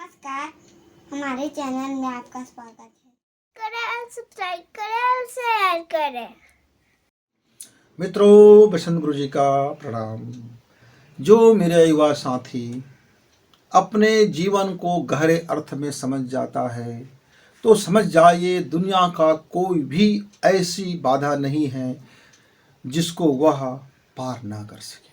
नमस्कार, हमारे चैनल में आपका स्वागत है। करें, सब्सक्राइब करें और शेयर करें। मित्रों, बसंत गुरु जी का प्रणाम। जो मेरे युवा साथी अपने जीवन को गहरे अर्थ में समझ जाता है तो समझ जाइए दुनिया का कोई भी ऐसी बाधा नहीं है जिसको वह पार ना कर सके।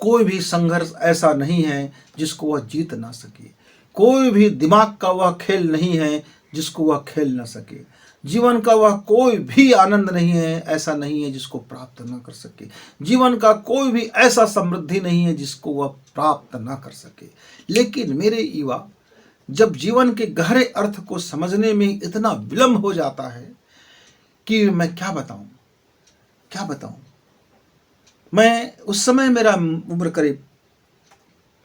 कोई भी संघर्ष ऐसा नहीं है जिसको वह जीत ना सके। कोई भी दिमाग का वह खेल नहीं है जिसको वह खेल ना सके। जीवन का वह कोई भी आनंद नहीं है, ऐसा नहीं है जिसको प्राप्त ना कर सके। जीवन का कोई भी ऐसा समृद्धि नहीं है जिसको वह प्राप्त ना कर सके। लेकिन मेरे युवा, जब जीवन के गहरे अर्थ को समझने में इतना विलंब हो जाता है कि मैं क्या बताऊं। मैं उस समय मेरा उम्र करीब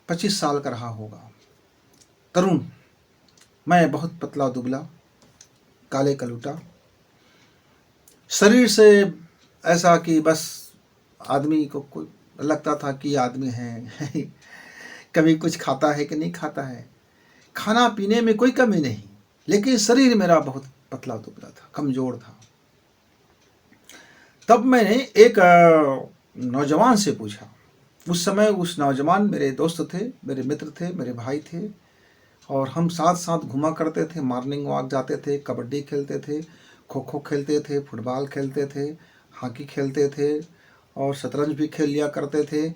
25 साल का रहा होगा, तरुण। मैं बहुत पतला दुबला, काले कलूटा, शरीर से ऐसा कि बस आदमी को कोई लगता था कि आदमी है कभी कुछ खाता है कि नहीं खाता है। खाना पीने में कोई कमी नहीं, लेकिन शरीर मेरा बहुत पतला दुबला था, कमज़ोर था। तब मैंने एक नौजवान से पूछा। उस समय उस नौजवान मेरे दोस्त थे, मेरे मित्र थे, मेरे भाई थे, और हम साथ साथ घुमा करते थे, मॉर्निंग वॉक जाते थे, कबड्डी खेलते थे, खो खो खेलते थे, फुटबॉल खेलते थे, हॉकी खेलते थे, और शतरंज भी खेल लिया करते थे,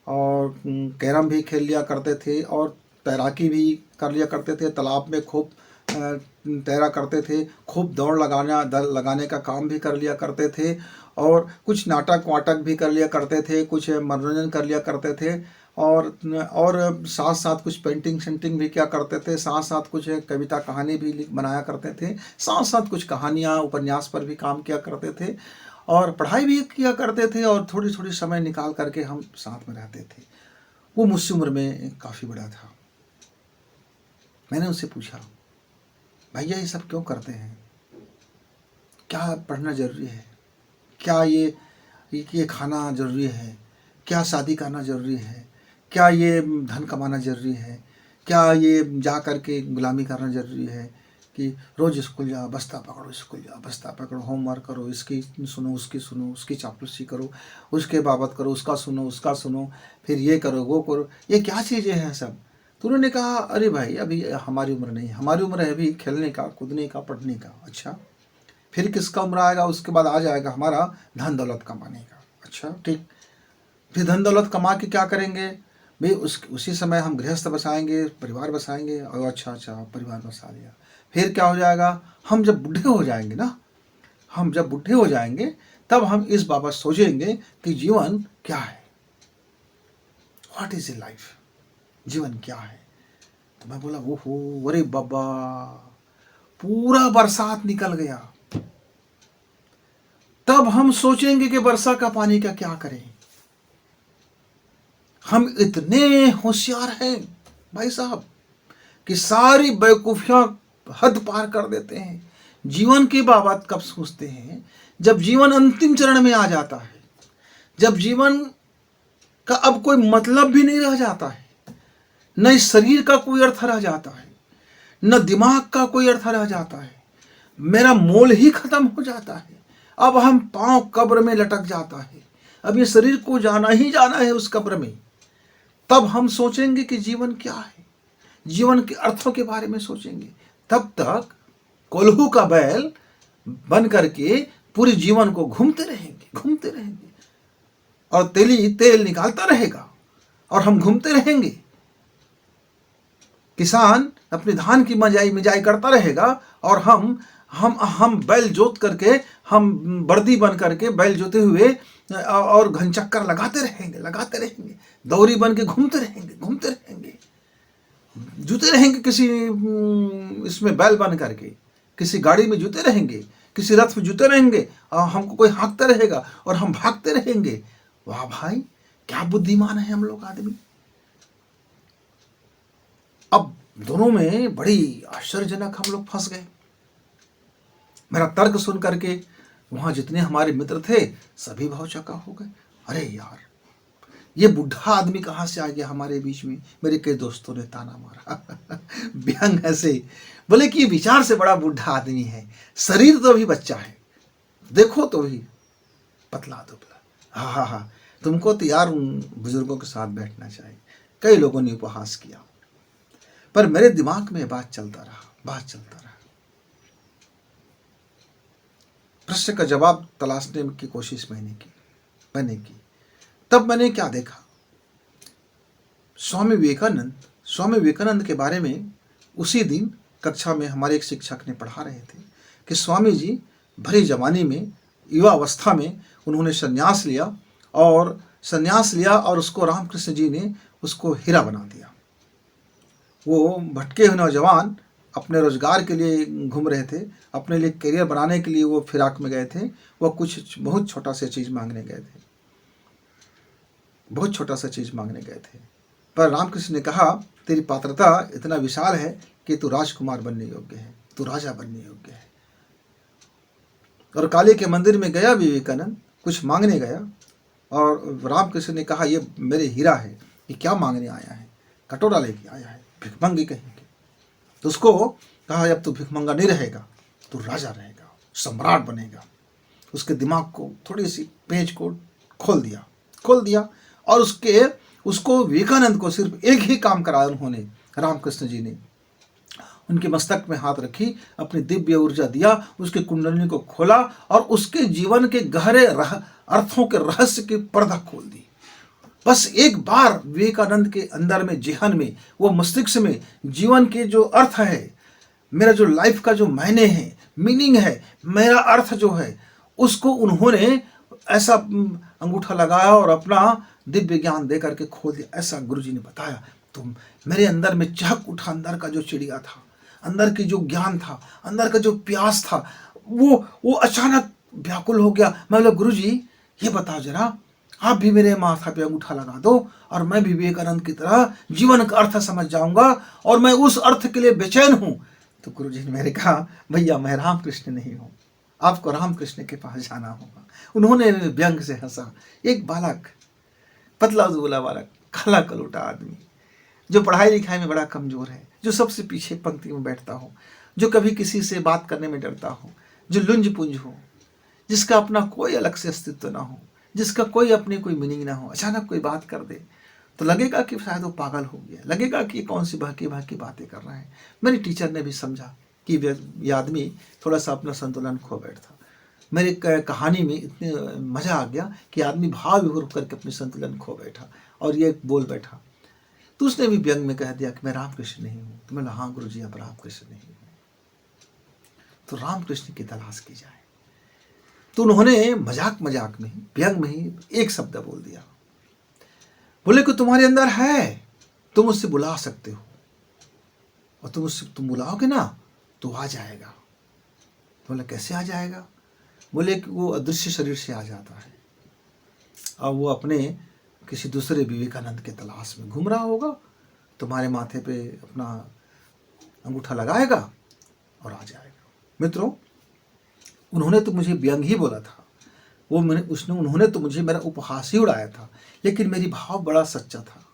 और कैरम भी खेल लिया करते थे, और तैराकी भी कर लिया करते थे। तालाब में खूब तैरा करते थे, खूब दौड़ लगाने का काम भी कर लिया करते थे, और कुछ नाटक वाटक भी कर लिया करते थे, कुछ मनोरंजन कर लिया करते थे, और साथ साथ कुछ पेंटिंग शेंटिंग भी किया करते थे, साथ साथ कुछ कविता कहानी भी बनाया करते थे, साथ साथ कुछ कहानियाँ उपन्यास पर भी काम किया करते थे, और पढ़ाई भी किया करते थे, और थोड़ी थोड़ी समय निकाल करके हम साथ में रहते थे। वो मुझसे उम्र में काफ़ी बड़ा था। मैंने उससे पूछा, भैया ये सब क्यों करते हैं? क्या पढ़ना ज़रूरी है? क्या ये खाना ज़रूरी है? क्या शादी करना ज़रूरी है? क्या ये धन कमाना ज़रूरी है? क्या ये जा कर के गुलामी करना ज़रूरी है कि रोज़ स्कूल जाओ, बस्ता पकड़ो, स्कूल जाओ, बस्ता पकड़ो, होमवर्क करो, इसकी सुनो, उसकी चापलूसी करो, उसके बाबत करो, उसका सुनो, फिर ये करो, वो करो। ये क्या चीज़ें हैं सब? तो उन्होंने कहा, अरे भाई, अभी हमारी उम्र नहीं है, हमारी उम्र है अभी खेलने का, कूदने का, पढ़ने का। अच्छा, फिर किसका उम्र आएगा? उसके बाद आ जाएगा हमारा धन दौलत कमाने का। अच्छा ठीक, फिर धन दौलत कमा के क्या करेंगे भाई? उसी समय हम गृहस्थ बसाएंगे, परिवार बसाएंगे। और अच्छा परिवार बसा लिया, फिर क्या हो जाएगा? हम जब बूढ़े हो जाएंगे ना, हम जब बूढ़े हो जाएंगे तब हम इस बाबत सोचेंगे कि जीवन क्या है, व्हाट इज ए लाइफ, जीवन क्या है। तो मैं बोला, ओहो, अरे बाबा, पूरा बरसात निकल गया। तब हम सोचेंगे कि वर्षा का पानी का क्या करें। हम इतने होशियार हैं भाई साहब कि सारी बेवकूफियां हद पार कर देते हैं। जीवन की बाबत कब सोचते हैं? जब जीवन अंतिम चरण में आ जाता है, जब जीवन का अब कोई मतलब भी नहीं रह जाता है, न इस शरीर का कोई अर्थ रह जाता है, न दिमाग का कोई अर्थ रह जाता है, मेरा मोल ही खत्म हो जाता है। अब हम पांव कब्र में लटक जाता है, अब ये शरीर को जाना ही जाना है उस कब्र में। तब हम सोचेंगे कि जीवन क्या है, जीवन के अर्थों के बारे में सोचेंगे। तब तक कोल्हू का बैल बन करके पूरे जीवन को घूमते रहेंगे, और तेल निकालता रहेगा, और हम घूमते रहेंगे। किसान अपने धान की मिजाई करता रहेगा, और हम बैल जोत करके, हम बर्दी बन करके बैल जोते हुए और घन चक्कर लगाते रहेंगे, दौरी बन के घूमते रहेंगे, जुते रहेंगे किसी इसमें बैल बन करके, किसी गाड़ी में जुते रहेंगे, किसी रथ में जुते रहेंगे, और हमको कोई हाँकता रहेगा और हम भागते रहेंगे। वाह भाई, क्या बुद्धिमान है हम लोग आदमी। अब दोनों में बड़ी आश्चर्यजनक हम लोग फंस गए। मेरा तर्क सुन करके वहां जितने हमारे मित्र थे सभी भौचक्का हो गए। अरे यार, ये बुढ़ा आदमी कहाँ से आ गया हमारे बीच में। मेरे कई दोस्तों ने ताना मारा व्यंग ऐसे बोले कि विचार से बड़ा बुढ़ा आदमी है, शरीर तो अभी बच्चा है, देखो तो भी पतला दुबला। हाँ हाँ हाँ, तुमको तो यार उन बुजुर्गों के साथ बैठना चाहिए। कई लोगों ने उपहास किया, पर मेरे दिमाग में बात चलता रहा। प्रश्न का जवाब तलाशने की कोशिश मैंने की। तब मैंने क्या देखा, स्वामी विवेकानंद के बारे में उसी दिन कक्षा में हमारे एक शिक्षक ने पढ़ा रहे थे कि स्वामी जी भरी जवानी में, युवा अवस्था में उन्होंने संन्यास लिया और उसको रामकृष्ण जी ने उसको हीरा बना दिया। वो भटके हुए नौजवान अपने रोजगार के लिए घूम रहे थे, अपने लिए करियर बनाने के लिए वो फिराक में गए थे। वो कुछ बहुत छोटा सा चीज़ मांगने गए थे, पर रामकृष्ण ने कहा तेरी पात्रता इतना विशाल है कि तू राजकुमार बनने योग्य है, तू राजा बनने योग्य है। और काली के मंदिर में गया विवेकानंद, कुछ मांगने गया, और रामकृष्ण ने कहा ये मेरे हीरा है, ये क्या मांगने आया है, कटोरा लेके आया है, भिखमंगी कहेंगे। तो उसको कहा अब तू भिखमंगा नहीं रहेगा, तू राजा रहेगा, सम्राट बनेगा। उसके दिमाग को थोड़ी सी पेज को खोल दिया और उसको विवेकानंद को सिर्फ एक ही काम कराया उन्होंने, रामकृष्ण जी ने उनके मस्तक में हाथ रखी, अपनी दिव्य ऊर्जा दिया, उसके कुंडलिनी को खोला और उसके जीवन के गहरे अर्थों के रहस्य की पर्दा खोल दी। बस एक बार विवेकानंद के अंदर में, जेहन में, वो मस्तिष्क में जीवन के जो अर्थ है, मेरा जो लाइफ का जो मायने है, मीनिंग है, मेरा अर्थ जो है, उसको उन्होंने ऐसा अंगूठा लगाया और अपना दिव्य ज्ञान दे करके खोल दिया। ऐसा गुरुजी ने बताया तो मेरे अंदर में चहक उठा, अंदर का जो चिड़िया था, अंदर की जो ज्ञान था, अंदर का जो प्यास था, वो अचानक व्याकुल हो गया। मैं बोला गुरुजी ये बताओ जरा, आप भी मेरे माथा पे अंगूठा लगा दो और मैं भी विवेकानंद की तरह जीवन का अर्थ समझ जाऊंगा और मैं उस अर्थ के लिए बेचैन हूं। तो गुरुजी ने मेरे कहा भैया मैं रामकृष्ण नहीं हूं, आपको रामकृष्ण के पास जाना होगा। उन्होंने व्यंग से हंसा। एक बालक, पतला दुबला बालक, काला कलूटा आदमी, जो पढ़ाई लिखाई में बड़ा कमजोर है, जो सबसे पीछे पंक्ति में बैठता हो, जो कभी किसी से बात करने में डरता हो, जो लुंज पुंज हो, जिसका अपना कोई अलग से अस्तित्व ना हो, जिसका कोई अपनी कोई मीनिंग ना हो, अचानक कोई बात कर दे तो लगेगा कि शायद वो पागल हो गया, लगेगा कि ये कौन सी बहकी बातें कर रहा है। मेरी टीचर ने भी समझा कि ये आदमी थोड़ा सा अपना संतुलन खो बैठा। मेरी कहानी में इतने मज़ा आ गया कि आदमी भाव विभोर करके अपने संतुलन खो बैठा और ये बोल बैठा। तो उसने भी व्यंग में कह दिया कि मैं रामकृष्ण नहीं हूँ। तो मैं बोला हाँ गुरुजी आप रामकृष्ण नहीं हूँ, तो रामकृष्ण की तलाश की जाए। तो उन्होंने मजाक में ही, व्यंग में ही एक शब्द बोल दिया, बोले कि तुम्हारे अंदर है, तुम उससे बुला सकते हो और तुम बुलाओगे ना तो आ जाएगा। बोले कैसे आ जाएगा? बोले कि वो अदृश्य शरीर से आ जाता है और वो अपने किसी दूसरे विवेकानंद के तलाश में घूम रहा होगा, तुम्हारे माथे पे अपना अंगूठा लगाएगा और आ जाएगा। मित्रों, उन्होंने तो मुझे व्यंग ही बोला था, उन्होंने तो मुझे मेरा उपहास ही उड़ाया था, लेकिन मेरी भाव बड़ा सच्चा था।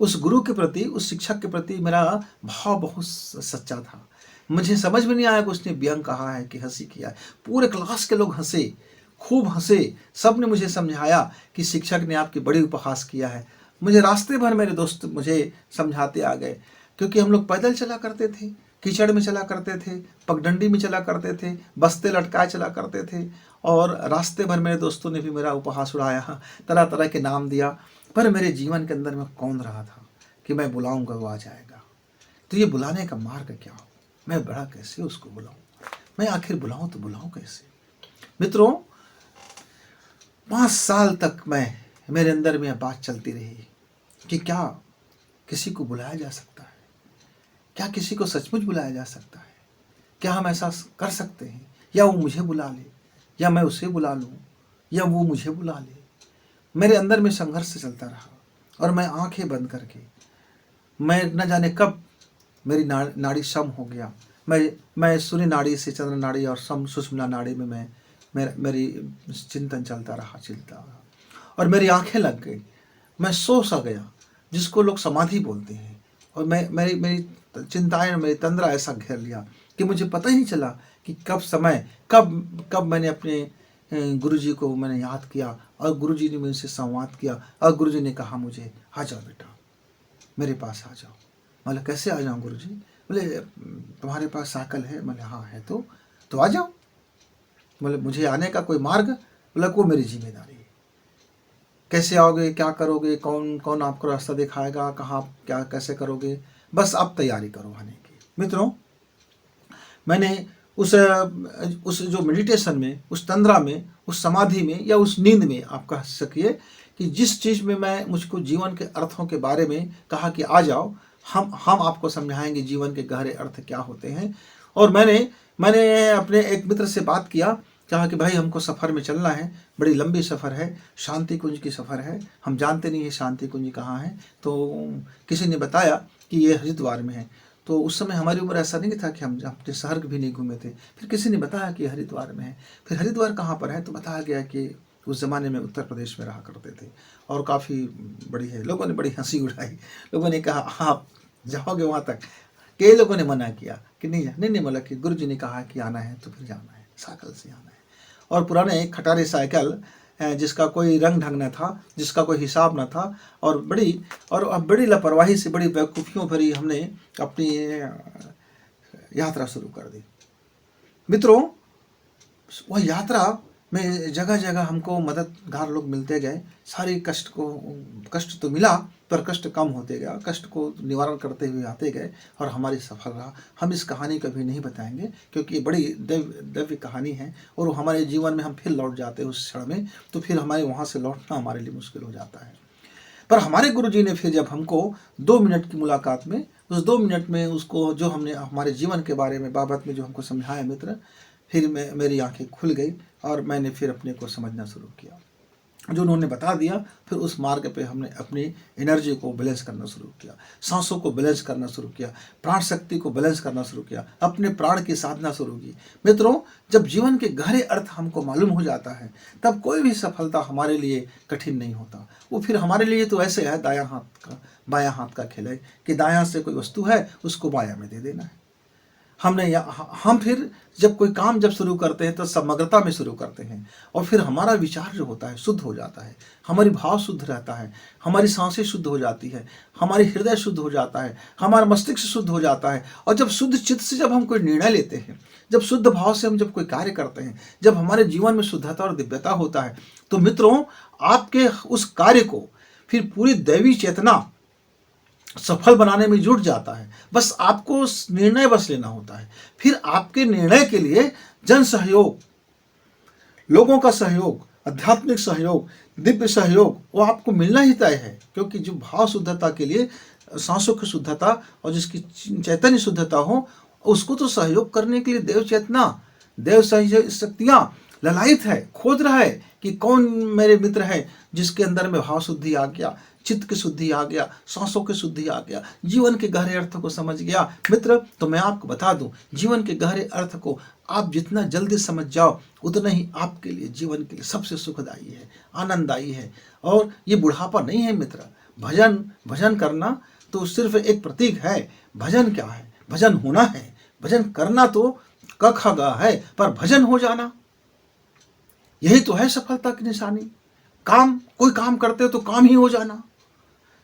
उस गुरु के प्रति, उस शिक्षक के प्रति मेरा भाव बहुत सच्चा था। मुझे समझ में नहीं आया कि उसने व्यंग कहा है कि हंसी किया है। पूरे क्लास के लोग हंसे, खूब हंसे, सब ने मुझे समझाया कि शिक्षक ने आपकी बड़ी उपहास किया है। मुझे रास्ते भर मेरे दोस्त मुझे समझाते आ गए, क्योंकि हम लोग पैदल चला करते थे, कीचड़ में चला करते थे, पगडंडी में चला करते थे, बस्ते लटकाए चला करते थे, और रास्ते भर मेरे दोस्तों ने भी मेरा उपहास उड़ाया, तरह तरह के नाम दिया। पर मेरे जीवन के अंदर में कौन रहा था कि मैं बुलाऊंगा वो आ जाएगा। तो ये बुलाने का मार्ग क्या हो, मैं बड़ा कैसे उसको बुलाऊं, मैं आखिर बुलाऊं तो बुलाऊं कैसे? मित्रों, 5 साल तक मेरे अंदर में बात चलती रही कि क्या किसी को बुलाया जा सकता है, क्या किसी को सचमुच बुलाया जा सकता है, क्या हम ऐसा कर सकते हैं, या वो मुझे बुला ले या मैं उसे बुला लूं या वो मुझे बुला ले। मेरे अंदर में संघर्ष चलता रहा और मैं आंखें बंद करके, मैं न जाने कब मेरी नाड़ी सम हो गया। मैं सूर्य नाड़ी से चंद्र नाड़ी और सुषुम्ना नाड़ी में मेरी चिंतन चलता रहा और मेरी आंखें लग गई मैं सो सा गया, जिसको लोग समाधि बोलते हैं। और मैं मेरी मेरी चिंताएं, मेरी तंद्रा ऐसा घेर लिया कि मुझे पता ही नहीं चला कि कब मैंने अपने गुरुजी को मैंने याद किया और गुरुजी ने मुझसे संवाद किया और गुरुजी ने कहा मुझे, आ जाओ बेटा, मेरे पास आ जाओ। मतलब कैसे आ जाऊँ गुरुजी? बोले तुम्हारे पास साइकिल है? मैंने हाँ है। तो आ जाओ। बोले मुझे आने का कोई मार्ग? बोला वो मेरी जिम्मेदारी है। कैसे आओगे, क्या करोगे, कौन कौन आपको रास्ता दिखाएगा, कहाँ क्या कैसे करोगे, बस आप तैयारी करो आने की। मित्रों, मैंने उस जो मेडिटेशन में, उस तंद्रा में, उस समाधि में या उस नींद में आप कह सकिए कि जिस चीज़ में मैं मुझको जीवन के अर्थों के बारे में कहा कि आ जाओ, हम आपको समझाएंगे जीवन के गहरे अर्थ क्या होते हैं। और मैंने अपने एक मित्र से बात किया, कहा कि भाई हमको सफ़र में चलना है, बड़ी लंबी सफ़र है, शांति कुंज की सफ़र है, हम जानते नहीं है शांति कुंज कहाँ है। तो किसी ने बताया कि ये हरिद्वार में है। तो उस समय हमारी उम्र ऐसा नहीं था कि हम अपने शहर भी नहीं घूमे थे। फिर किसी ने बताया कि हरिद्वार में है। फिर हरिद्वार कहाँ पर है? तो बताया गया कि उस ज़माने में उत्तर प्रदेश में रहा करते थे और काफ़ी बड़ी है। लोगों ने बड़ी हंसी उड़ाई, लोगों ने कहा आप जाओगे वहाँ तक? कई लोगों ने मना किया कि नहीं, मतलब कि गुरु जी ने कहा कि आना है तो फिर जाना है, साइकिल से आना है। और पुराने खटारे साइकिल जिसका कोई रंग ढंग न था, जिसका कोई हिसाब न था, और बड़ी लापरवाही से, बड़ी बेवकूफ़ियों भरी हमने अपनी यात्रा शुरू कर दी। मित्रों, वह यात्रा में जगह जगह हमको मददगार लोग मिलते गए। सारी कष्ट तो मिला, पर कष्ट कम होते गया, कष्ट को निवारण करते हुए आते गए और हमारी सफल रहा। हम इस कहानी कभी नहीं बताएंगे क्योंकि ये बड़ी दिव्य कहानी है और वो हमारे जीवन में हम फिर लौट जाते हैं उस क्षण में, तो फिर हमारे वहाँ से लौटना हमारे लिए मुश्किल हो जाता है। पर हमारे गुरुजी ने फिर जब हमको 2 मिनट की मुलाकात में, उस 2 मिनट में उसको जो हमने हमारे जीवन के बारे में बाबत में जो हमको समझाया मित्र, फिर मेरी आंखें खुल गई और मैंने फिर अपने को समझना शुरू किया। जो उन्होंने बता दिया, फिर उस मार्ग पे हमने अपनी एनर्जी को बैलेंस करना शुरू किया, सांसों को बैलेंस करना शुरू किया, प्राण शक्ति को बैलेंस करना शुरू किया, अपने प्राण की साधना शुरू की। मित्रों, जब जीवन के गहरे अर्थ हमको मालूम हो जाता है, तब कोई भी सफलता हमारे लिए कठिन नहीं होता। वो फिर हमारे लिए तो ऐसे है, बायां हाथ का खेल है कि दायां से कोई वस्तु है उसको बायां में दे देना है। हम फिर जब कोई काम शुरू करते हैं तो समग्रता में शुरू करते हैं और फिर हमारा विचार जो होता है शुद्ध हो जाता है, हमारी भाव शुद्ध रहता है, हमारी सांसें शुद्ध हो जाती है, हमारी हृदय शुद्ध हो जाता है, हमारा मस्तिष्क शुद्ध हो जाता है। और जब शुद्ध चित्त से जब हम कोई निर्णय लेते हैं, जब शुद्ध भाव से हम जब कोई कार्य करते हैं, जब हमारे जीवन में शुद्धता और दिव्यता होता है, तो मित्रों, आपके उस कार्य को फिर पूरी दैवी चेतना सफल बनाने में जुट जाता है। बस आपको निर्णय लेना होता है। फिर आपके निर्णय के लिए जन सहयोग, लोगों का सहयोग, आध्यात्मिक सहयोग, दिव्य सहयोग वो आपको मिलना ही तय है। क्योंकि जो भाव शुद्धता के लिए सांसों की शुद्धता और जिसकी चैतन्य शुद्धता हो, उसको तो सहयोग करने के लिए देव चेतना, देव शक्तियां ललायित है, खोज रहा है कि कौन मेरे मित्र है जिसके अंदर में भाव शुद्धि आ गया, चित्त की शुद्धि आ गया, सांसों की शुद्धि आ गया, जीवन के गहरे अर्थ को समझ गया। मित्र, तो मैं आपको बता दूं, जीवन के गहरे अर्थ को आप जितना जल्दी समझ जाओ, उतना ही आपके लिए जीवन के लिए सबसे सुखदायी है, आनंददायी है। और ये बुढ़ापा नहीं है मित्र। भजन करना तो सिर्फ एक प्रतीक है। भजन क्या है? भजन होना है। भजन करना तो क ख ग है, पर भजन हो जाना, यही तो है सफलता की निशानी। कोई काम करते हो तो काम ही हो जाना,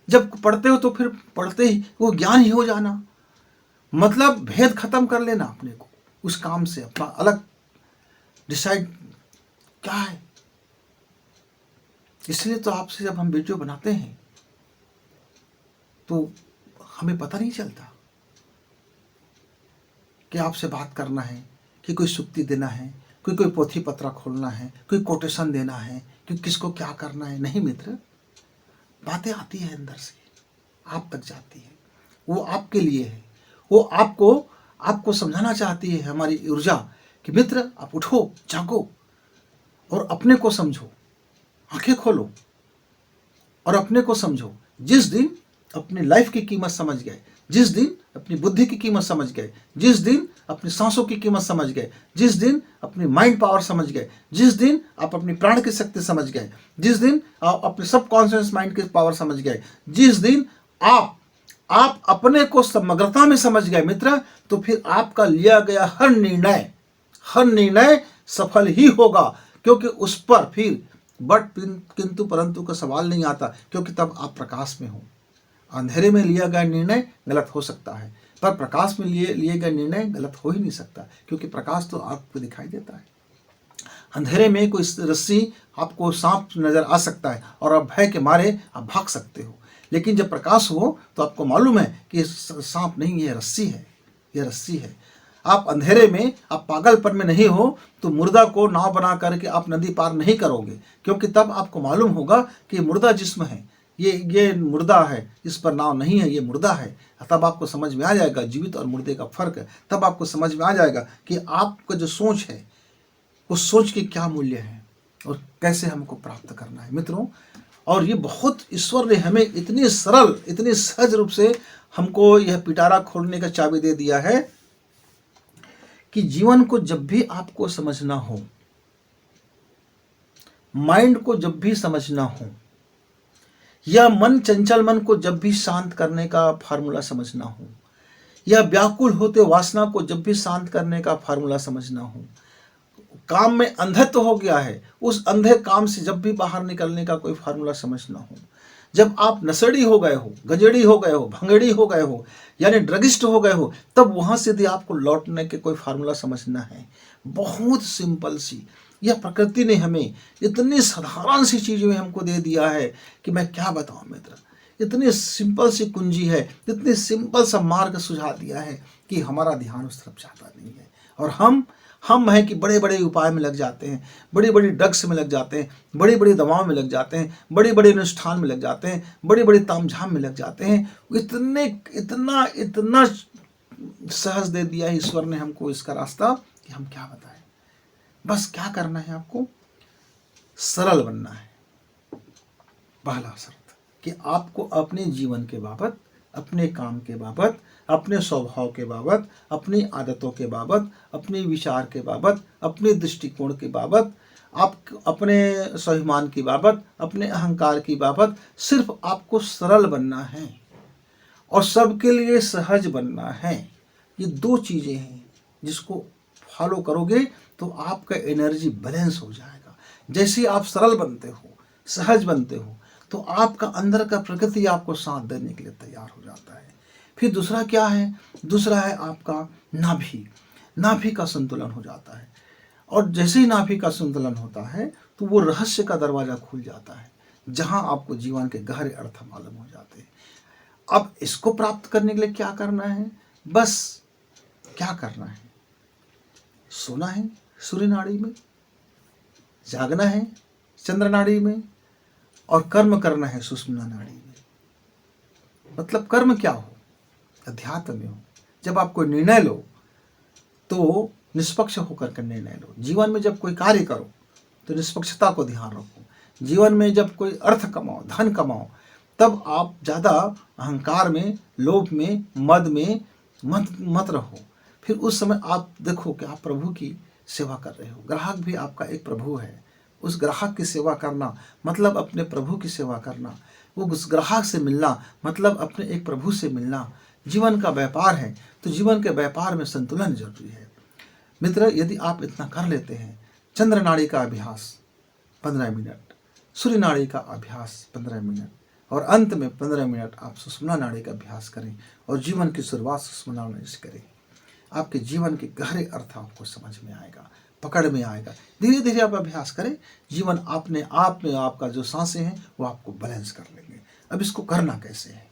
जब पढ़ते हो तो फिर पढ़ते ही वो ज्ञान ही हो जाना। मतलब भेद खत्म कर लेना अपने को, उस काम से अपना अलग डिसाइड क्या है। इसलिए तो आपसे जब हम वीडियो बनाते हैं तो हमें पता नहीं चलता कि आपसे बात करना है, कि कोई सुक्ति देना है, कोई पोथी पत्रा खोलना है, कोई कोटेशन देना है, कि किसको क्या करना है। नहीं मित्र, बातें आती है अंदर से, आप तक जाती है, वो आपके लिए है। वो आपको समझाना चाहती है हमारी ऊर्जा कि मित्र आप उठो, जागो और अपने को समझो, आंखें खोलो और अपने को समझो। जिस दिन अपनी लाइफ की कीमत समझ गए, जिस दिन अपनी बुद्धि की कीमत समझ गए, जिस दिन अपनी सांसों की कीमत समझ गए, जिस दिन अपनी माइंड पावर समझ गए, जिस दिन आप अपनी प्राण की शक्ति समझ गए, जिस दिन आप अपने सब कॉन्शियस माइंड की पावर समझ गए, जिस दिन आप अपने को समग्रता में समझ गए मित्र, तो फिर आपका लिया गया हर निर्णय सफल ही होगा, क्योंकि उस पर फिर बट किंतु परंतु का सवाल नहीं आता, क्योंकि तब आप प्रकाश में हो। अंधेरे में लिया गया निर्णय गलत हो सकता है, पर प्रकाश में लिए गए निर्णय गलत हो ही नहीं सकता, क्योंकि प्रकाश तो आपको दिखाई देता है। अंधेरे में कोई रस्सी आपको सांप नजर आ सकता है और आप भय के मारे आप भाग सकते हो, लेकिन जब प्रकाश हो तो आपको मालूम है कि सांप नहीं, ये रस्सी है, ये रस्सी है। आप अंधेरे में, आप पागलपन में नहीं हो तो मुर्दा को नाव बना करके आप नदी पार नहीं करोगे, क्योंकि तब आपको मालूम होगा कि मुर्दा जिस्म है, ये मुर्दा है, इस पर नाव नहीं है, ये मुर्दा है। तब आपको समझ में आ जाएगा जीवित और मुर्दे का फर्क है। तब आपको समझ में आ जाएगा कि आपका जो सोच है उस सोच के क्या मूल्य है और कैसे हमको प्राप्त करना है मित्रों। और ये बहुत ईश्वर ने हमें इतनी सरल, इतनी सहज रूप से हमको यह पिटारा खोलने का चाबी दे दिया है कि जीवन को जब भी आपको समझना हो, माइंड को जब भी समझना हो, या मन, चंचल मन को जब भी शांत करने का फार्मूला समझना हो, या व्याकुल होते वासना को जब भी शांत करने का फार्मूला समझना हो, काम में अंधत्व हो गया है, उस अंधे काम से जब भी बाहर निकलने का कोई फार्मूला समझना हो, जब आप नशेड़ी हो गए हो, गजेड़ी हो गए हो, भंगेड़ी हो गए हो, यानी ड्रगिस्ट हो गए हो, तब वहां से यदि आपको लौटने के कोई फार्मूला समझना है, बहुत सिंपल सी, यह प्रकृति ने हमें इतनी साधारण सी चीज़ों में हमको दे दिया है कि मैं क्या बताऊं मित्र। इतनी सिंपल सी कुंजी है, इतनी सिंपल सा मार्ग सुझा दिया है कि हमारा ध्यान उस तरफ जाता नहीं है। और हम हैं कि बड़े बड़े उपाय में लग जाते हैं, बड़ी बड़ी ड्रग्स में लग जाते हैं, बड़ी बड़ी दवाओं में लग जाते हैं, बड़ी बड़ी अनुष्ठान में लग जाते हैं, बड़ी बड़ी तामझाम में लग जाते हैं। इतना इतना सहज दे दिया है ईश्वर ने हमको इसका रास्ता कि हम क्या बताएं। बस क्या करना है, आपको सरल बनना है। पहला शर्त कि आपको अपने जीवन के बाबत, अपने काम के बाबत, अपने स्वभाव के बाबत, अपनी आदतों के बाबत, अपने विचार के बाबत, अपने दृष्टिकोण के बाबत, आप अपने स्वाभिमान की बाबत, अपने अहंकार की बाबत, सिर्फ आपको सरल बनना है और सबके लिए सहज बनना है। ये दो चीज़ें हैं जिसको फॉलो करोगे तो आपका एनर्जी बैलेंस हो जाएगा। जैसे आप सरल बनते हो, सहज बनते हो, तो आपका अंदर का प्रकृति आपको साथ देने के लिए तैयार हो जाता है। फिर दूसरा क्या है? दूसरा है आपका नाभि का संतुलन हो जाता है। और जैसे ही नाभि का संतुलन होता है तो वो रहस्य का दरवाजा खुल जाता है, जहां आपको जीवन के गहरे अर्थ मालूम हो जाते हैं। अब इसको प्राप्त करने के लिए क्या करना है? बस क्या करना है? सोना है सूर्य नाड़ी में, जागना है चंद्र नाड़ी में, और कर्म करना है सुषुम्ना नाड़ी में। मतलब कर्म क्या हो? अध्यात्म में हो। जब आप कोई निर्णय लो तो निष्पक्ष होकर के निर्णय लो। जीवन में जब कोई कार्य करो तो निष्पक्षता को ध्यान रखो। जीवन में जब कोई अर्थ कमाओ, धन कमाओ, तब आप ज़्यादा अहंकार में, लोभ में, मद में मत रहो। फिर उस समय आप देखो कि आप प्रभु की सेवा कर रहे हो। ग्राहक भी आपका एक प्रभु है। उस ग्राहक की सेवा करना मतलब अपने प्रभु की सेवा करना। वो उस ग्राहक से मिलना मतलब अपने एक प्रभु से मिलना। जीवन का व्यापार है तो जीवन के व्यापार में संतुलन जरूरी है मित्र। यदि आप इतना कर लेते हैं, चंद्र नाड़ी का अभ्यास 15 मिनट, सूर्य नाड़ी का अभ्यास 15 मिनट, और अंत में 15 मिनट आप सुषुम्ना नाड़ी का अभ्यास करें और जीवन की शुरुआत सुषुम्ना नाड़ी से करें। आपके जीवन के गहरे अर्थ आपको समझ में आएगा, पकड़ में आएगा। धीरे धीरे आप अभ्यास करें, जीवन अपने आप में आपका जो सांसें हैं वो आपको बैलेंस कर लेंगे। अब इसको करना कैसे है?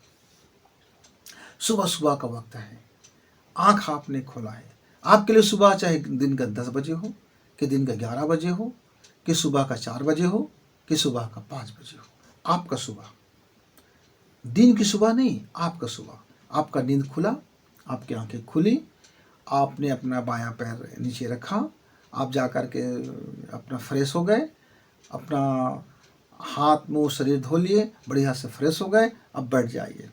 सुबह सुबह का वक्त है, आंख आपने खोला है। आपके लिए सुबह चाहे दिन का 10 बजे हो, कि दिन का 11 बजे हो, कि सुबह का 4 बजे हो, कि सुबह का 5 बजे हो, आपका सुबह, दिन की सुबह नहीं, आपका सुबह। आपका नींद खुला, आपकी आंखें खुली, आपने अपना बायां पैर नीचे रखा, आप जा कर के अपना फ्रेश हो गए, अपना हाथ मुंह शरीर धो लिए, बढ़िया से फ्रेश हो गए। अब बैठ जाइए।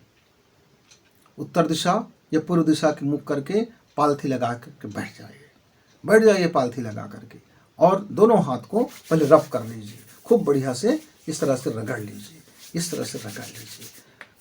उत्तर दिशा या पूर्व दिशा के मुख करके पालथी लगा करके बैठ जाइए पालथी लगा करके, और दोनों हाथ को पहले रब कर लीजिए, खूब बढ़िया से इस तरह से रगड़ लीजिए, इस तरह से रगड़ लीजिए,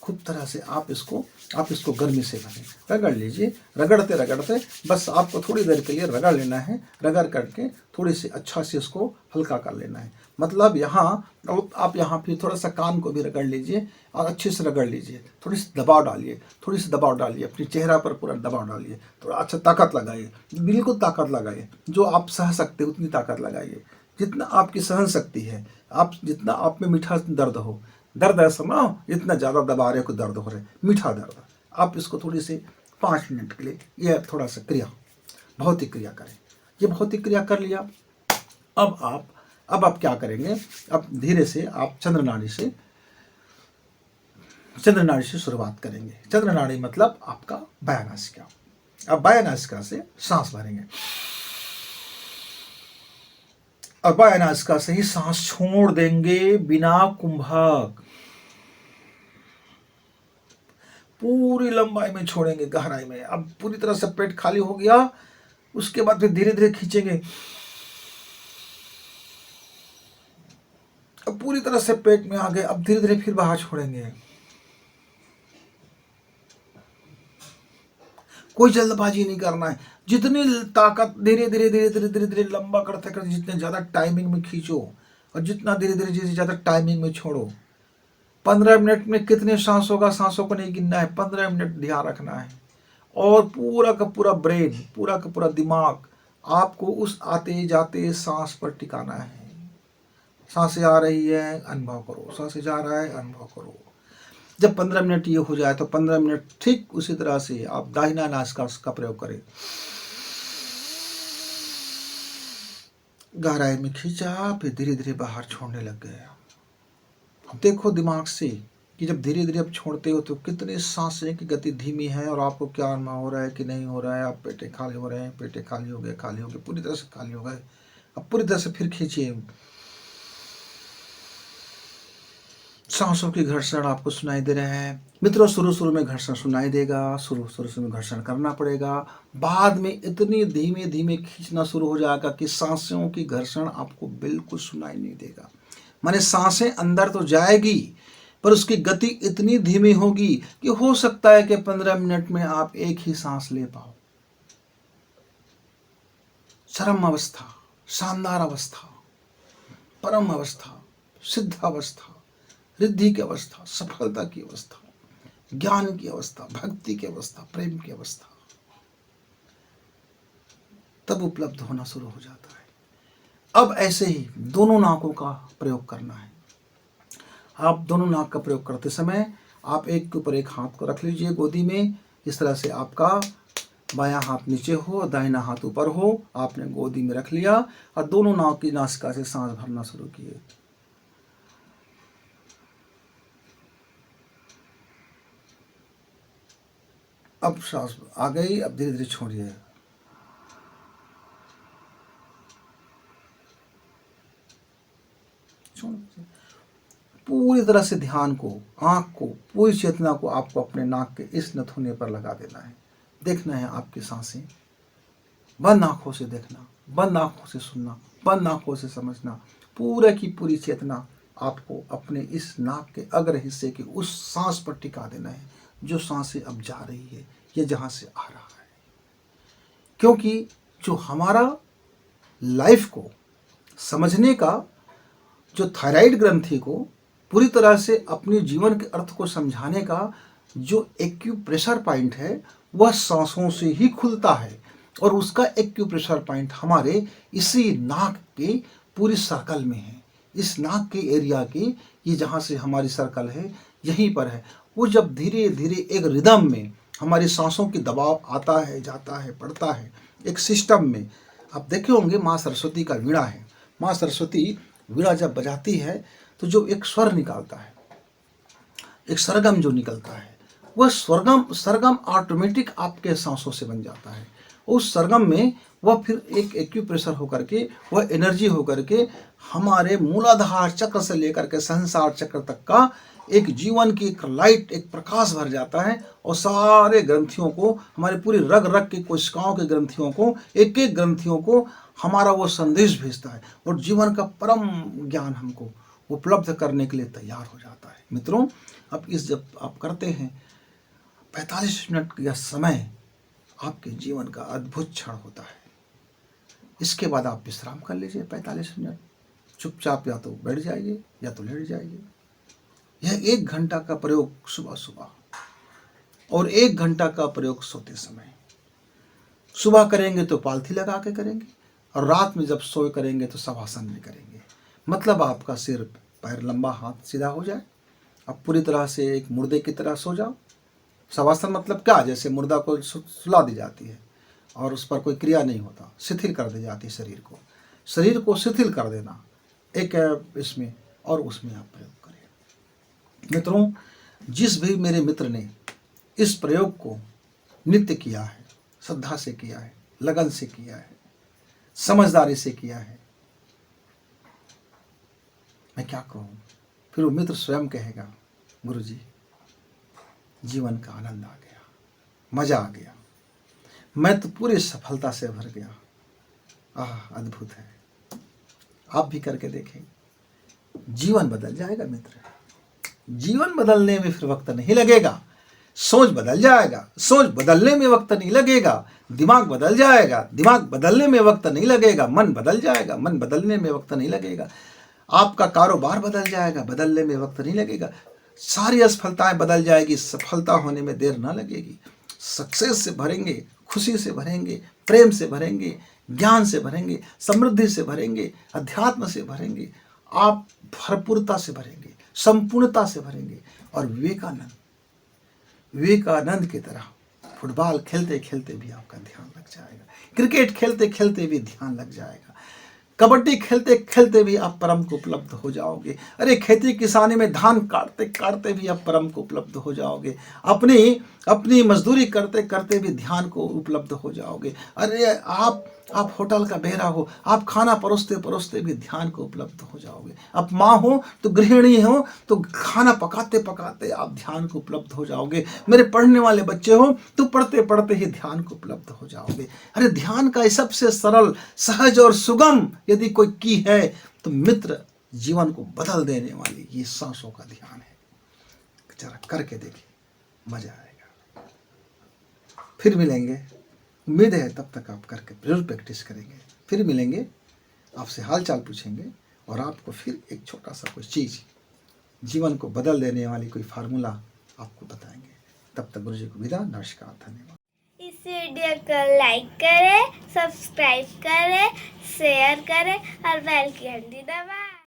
खूब तरह से आप इसको गर्मी से भरें, रगड़ लीजिए। रगड़ते रगड़ते बस आपको थोड़ी देर के लिए रगड़ लेना है, रगड़ करके थोड़ी सी अच्छा से इसको हल्का कर लेना है। मतलब यहाँ आप यहाँ फिर थोड़ा सा कान को भी रगड़ लीजिए और अच्छे से रगड़ लीजिए, थोड़ी सी दबाव डालिए, अपने चेहरा पर पूरा दबाव डालिए, थोड़ा अच्छा ताकत लगाइए, बिल्कुल ताकत लगाइए, जो आप सह सकते उतनी ताकत लगाइए, जितना आपकी सहन शक्ति है, आप जितना आप में मीठा दर्द हो, दर्द है समझो, इतना ज़्यादा दबा रहे को दर्द हो रहा है, मीठा दर्द, आप इसको थोड़ी सी 5 मिनट के लिए यह थोड़ा सा भौतिक क्रिया करें। ये भौतिक क्रिया कर लिया। अब आप क्या करेंगे, अब धीरे से आप चंद्र नाड़ी से शुरुआत करेंगे। चंद्र नाड़ी मतलब आपका बाह्य नासिका। अब बाह्य नासिका से सांस भरेंगे और बाह्य नासिका से ही सांस छोड़ देंगे बिना कुंभक, पूरी लंबाई में छोड़ेंगे, गहराई में। अब पूरी तरह से पेट खाली हो गया, उसके बाद फिर धीरे धीरे खींचेंगे, अब पूरी तरह से पेट में आ गए, अब धीरे धीरे फिर बाहर छोड़ेंगे। कोई जल्दबाजी नहीं करना है, जितनी ताकत धीरे धीरे लंबा करते करते जितने ज्यादा टाइमिंग में खींचो और जितना धीरे धीरे ज्यादा टाइमिंग में छोड़ो। 15 मिनट में कितने सांस होगा, सांसों को नहीं गिनना है, 15 मिनट ध्यान रखना है। और पूरा का पूरा ब्रेन, पूरा का पूरा दिमाग आपको उस आते जाते सांस पर टिकाना है। सांसें आ रही है अनुभव करो, सांसें जा रहा है अनुभव करो। जब 15 मिनट ये हो जाए तो 15 मिनट ठीक उसी तरह से आप दाहिना नासिका का प्रयोग करें। गहराई में खींचा, फिर धीरे धीरे बाहर छोड़ने लग गए। अब देखो दिमाग से कि जब धीरे धीरे आप छोड़ते हो तो कितनी सांसें की गति धीमी है और आपको क्या अनुभव हो रहा है कि नहीं हो रहा है। आप पेटे खाली हो रहे हैं, पेटे खाली हो गए, पूरी तरह से खाली हो गए। अब पूरी तरह से फिर खींचिए। सांसों की घर्षण आपको सुनाई दे रहे हैं मित्रों। शुरू में घर्षण सुनाई देगा, शुरू में घर्षण करना पड़ेगा, बाद में इतनी धीमे धीमे खींचना शुरू हो जाएगा कि सांसों की घर्षण आपको बिल्कुल सुनाई नहीं देगा। माने सांसें अंदर तो जाएगी पर उसकी गति इतनी धीमी होगी कि हो सकता है कि 15 मिनट में आप एक ही सांस ले पाओ। चरम अवस्था, शानदार अवस्था, परम अवस्था, सिद्ध अवस्था, रिद्धि की अवस्था, सफलता की अवस्था, ज्ञान की अवस्था, भक्ति की अवस्था, प्रेम की अवस्था तब उपलब्ध होना शुरू हो जाता है। अब ऐसे ही दोनों नाकों का प्रयोग करना है। आप दोनों नाक का प्रयोग करते समय आप एक के ऊपर एक हाथ को रख लीजिए गोदी में। इस तरह से आपका बायां हाथ नीचे हो, दाहिना हाथ ऊपर हो, आपने गोदी में रख लिया और दोनों नाक की नासिका से सांस भरना शुरू किए। अब सांस आ गई, अब धीरे धीरे छोड़िए। पूरी तरह से ध्यान को, आंख को, पूरी चेतना को आपको अपने नाक के इस नथुने पर लगा देना है। देखना है आपकी सांसें, बंद आंखों से देखना, बंद आंखों से सुनना, बंद आंखों से समझना। पूरे की पूरी चेतना आपको अपने इस नाक के अग्र हिस्से की उस सांस पर टिका देना है जो सांसें अब जा रही है या जहां से आ रहा है। क्योंकि जो हमारा लाइफ को समझने का, जो थायराइड ग्रंथि को पूरी तरह से अपने जीवन के अर्थ को समझाने का जो एक्यूप्रेशर पॉइंट है वह सांसों से ही खुलता है। और उसका एक्यूप्रेशर पॉइंट हमारे इसी नाक के पूरी सर्कल में है। इस नाक के एरिया के, ये जहाँ से हमारी सर्कल है यहीं पर है। वो जब धीरे धीरे एक रिदम में हमारी सांसों की दबाव आता है, जाता है, पड़ता है एक सिस्टम में। आप देखे होंगे माँ सरस्वती का वीणा है। माँ सरस्वती वीणा जब बजाती है तो जो एक स्वर निकालता है, एक सरगम जो निकलता है, वह सरगम ऑटोमेटिक आपके सांसों से बन जाता है। उस सरगम में वह फिर एक एक्यूप्रेशर होकर के, वह एनर्जी होकर के हमारे मूलाधार चक्र से लेकर के सहस्रार चक्र तक का एक जीवन की एक लाइट, एक प्रकाश भर जाता है और सारे ग्रंथियों को, हमारे पूरी रग रग की कोशिकाओं के ग्रंथियों को, एक एक ग्रंथियों को हमारा वो संदेश भेजता है और जीवन का परम ज्ञान हमको उपलब्ध करने के लिए तैयार हो जाता है। मित्रों, अब जब आप करते हैं 45 मिनट का समय आपके जीवन का अद्भुत क्षण होता है। इसके बाद आप विश्राम कर लीजिए 45 मिनट, चुपचाप या तो बैठ जाइए या तो लेट जाइए। यह 1 घंटा का प्रयोग सुबह सुबह और 1 घंटा का प्रयोग सोते समय। सुबह करेंगे तो पालथी लगा के करेंगे और रात में जब सोए करेंगे तो शवासन में करेंगे। मतलब आपका सिर पैर लंबा, हाथ सीधा हो जाए, आप पूरी तरह से एक मुर्दे की तरह सो जाओ। शवासन मतलब क्या, जैसे मुर्दा को सुला दी जाती है और उस पर कोई क्रिया नहीं होता, शिथिल कर दी जाती है शरीर को शिथिल कर देना एक इसमें और उसमें आप प्रयोग करें। मित्रों, जिस भी मेरे मित्र ने इस प्रयोग को नित्य किया है, श्रद्धा से किया है, लगन से किया है, समझदारी से किया है, मैं क्या कहूँ, फिर वो मित्र स्वयं कहेगा, गुरुजी जीवन का आनंद आ गया, मजा आ गया, मैं तो पूरी सफलता से भर गया। अद्भुत है। आप भी करके देखें, जीवन बदल जाएगा मित्र। जीवन बदलने में फिर वक्त नहीं लगेगा, सोच बदल जाएगा, सोच बदलने में वक्त नहीं लगेगा, दिमाग बदल जाएगा, दिमाग बदलने में वक्त नहीं लगेगा, मन बदल जाएगा, मन बदलने में वक्त नहीं लगेगा, आपका कारोबार बदल जाएगा, बदलने में वक्त नहीं लगेगा, सारी असफलताएं बदल जाएगी, सफलता होने में देर ना लगेगी। सक्सेस से भरेंगे, खुशी से भरेंगे, प्रेम से भरेंगे, ज्ञान से भरेंगे, समृद्धि से भरेंगे, अध्यात्म से भरेंगे, आप भरपूरता से भरेंगे, संपूर्णता से भरेंगे। और विवेकानंद की तरह फुटबॉल खेलते खेलते भी आपका ध्यान लग जाएगा, क्रिकेट खेलते खेलते भी ध्यान लग जाएगा, कबड्डी खेलते खेलते भी आप परम को उपलब्ध हो जाओगे। अरे खेती किसानी में धान काटते काटते भी आप परम को उपलब्ध हो जाओगे, अपनी मजदूरी करते करते भी ध्यान को उपलब्ध हो जाओगे। अरे आप होटल का बेहरा हो, आप खाना परोसते परोसते भी ध्यान को उपलब्ध हो जाओगे। आप माँ हो तो गृहिणी हो तो खाना पकाते पकाते आप ध्यान को उपलब्ध हो जाओगे। मेरे पढ़ने वाले बच्चे हो तो पढ़ते पढ़ते ही ध्यान को उपलब्ध हो जाओगे। अरे ध्यान का सबसे सरल, सहज और सुगम यदि कोई की है तो मित्र जीवन को बदल देने वाली ये सांसों का ध्यान है। जरा करके देखिए, मजा आएगा। फिर मिलेंगे, उम्मीद है तब तक आप करके जरूर प्रैक्टिस करेंगे। फिर मिलेंगे, आपसे हाल चाल पूछेंगे और आपको फिर एक छोटा सा कोई चीज़ जीवन को बदल देने वाली कोई फार्मूला आपको बताएंगे। तब तक गुरुजी को विदा, नमस्कार, धन्यवाद। इस वीडियो को लाइक करें, सब्सक्राइब करें, शेयर करें और बेल की घंटी दबाएं।